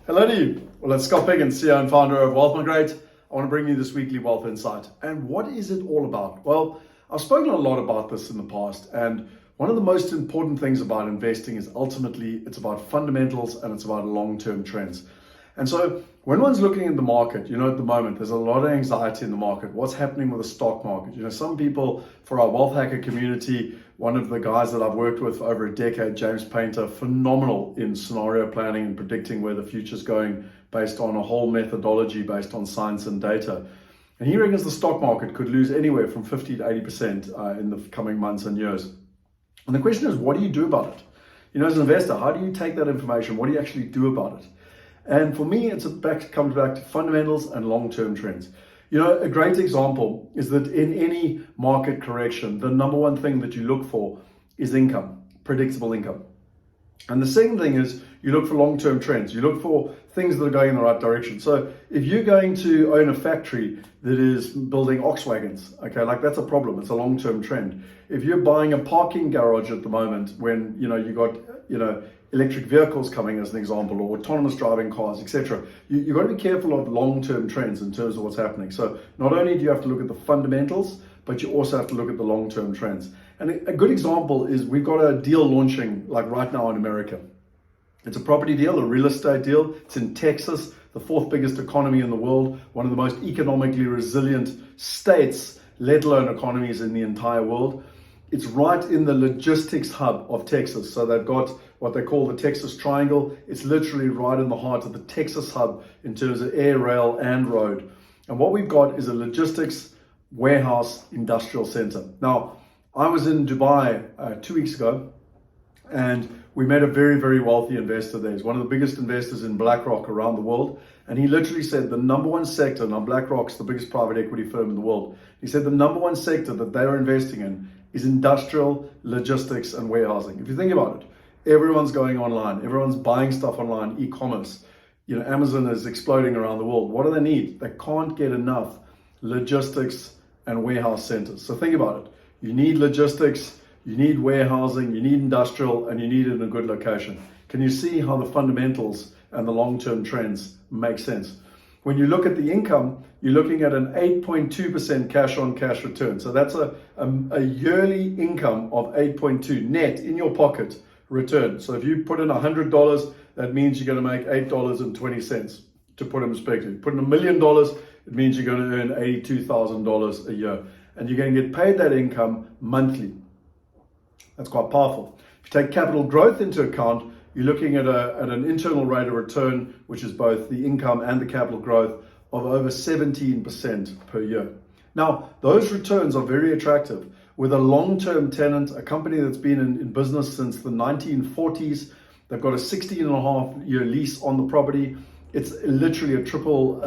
Hello to you. Well, it's Scott Picken, CEO and founder of Wealth Migrate. I want to bring you this weekly wealth insight. And what is it all about? Well, I've spoken a lot about this in the past, and one of the most important things about investing is ultimately it's about fundamentals and it's about long-term trends. And so when one's looking at the market, at the moment, there's a lot of anxiety in the market. What's happening with the stock market? Some people, for our wealth hacker community, one of the guys that I've worked with for over a decade, James Painter, phenomenal in scenario planning and predicting where the future's going based on a whole methodology based on science and data. And he reckons the stock market could lose anywhere from 50 to 80% in the coming months and years. And the question is, what do you do about it? As an investor, how do you take that information? What do you actually do about it? And for me, comes back to fundamentals and long-term trends. A great example is that in any market correction, the number one thing that you look for is income, predictable income. And the second thing is you look for long-term trends. You look for things that are going in the right direction. So if you're going to own a factory that is building ox wagons, that's a problem. It's a long-term trend. If you're buying a parking garage at the moment when, you got, electric vehicles coming as an example, or autonomous driving cars, etc. You've got to be careful of long-term trends in terms of what's happening. So not only do you have to look at the fundamentals, but you also have to look at the long-term trends. And a good example is we've got a deal launching like right now in America. It's a property deal, a real estate deal. It's in Texas, the fourth biggest economy in the world, one of the most economically resilient states, let alone economies in the entire world. It's right in the logistics hub of Texas. So they've got what they call the Texas Triangle. It's literally right in the heart of the Texas hub in terms of air, rail, and road. And what we've got is a logistics warehouse industrial center. Now, I was in Dubai 2 weeks ago, and we met a very, very wealthy investor there. He's one of the biggest investors in BlackRock around the world. And he literally said the number one sector, now BlackRock's the biggest private equity firm in the world. He said the number one sector that they are investing in is industrial, logistics, and warehousing. If you think about it, everyone's going online. Everyone's buying stuff online, e-commerce. Amazon is exploding around the world. What do they need? They can't get enough logistics and warehouse centers. So think about it. You need logistics, you need warehousing, you need industrial, and you need it in a good location. Can you see how the fundamentals and the long-term trends make sense? When you look at the income, you're looking at an 8.2% cash on cash return. So that's a yearly income of 8.2 net in your pocket return. So if you put in $100, that means you're going to make $8.20 to put in perspective. Put in $1 million, it means you're going to earn $82,000 a year. And you're going to get paid that income monthly. That's quite powerful. If you take capital growth into account, you're looking at an internal rate of return, which is both the income and the capital growth, of over 17% per year. Now, those returns are very attractive. With a long-term tenant, a company that's been in business since the 1940s, they've got a 16.5-year lease on the property. It's literally a triple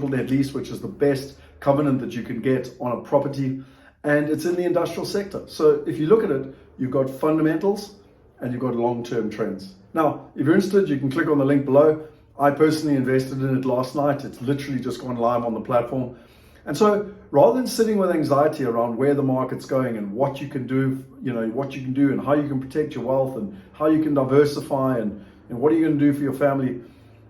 net lease, which is the best covenant that you can get on a property. And it's in the industrial sector. So if you look at it, you've got fundamentals and you've got long-term trends. Now, if you're interested, you can click on the link below. I personally invested in it last night. It's literally just gone live on the platform. And so rather than sitting with anxiety around where the market's going and what you can do, and how you can protect your wealth and how you can diversify and what are you going to do for your family,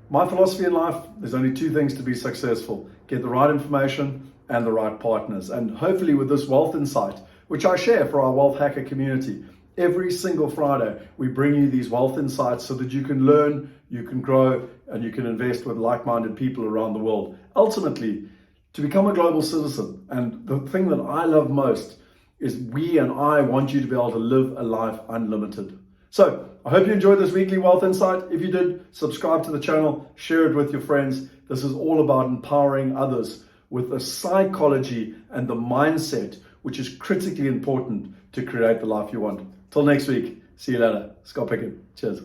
my philosophy in life, there's only two things to be successful: get the right information and the right partners. And hopefully with this wealth insight, which I share for our wealth hacker community, every single Friday, we bring you these wealth insights so that you can learn, you can grow, and you can invest with like-minded people around the world. Ultimately, to become a global citizen. And the thing that I love most is I want you to be able to live a life unlimited. So I hope you enjoyed this weekly wealth insight. If you did, subscribe to the channel, share it with your friends. This is all about empowering others with the psychology and the mindset, which is critically important to create the life you want. Till next week, see you later. Scott Picken. Cheers.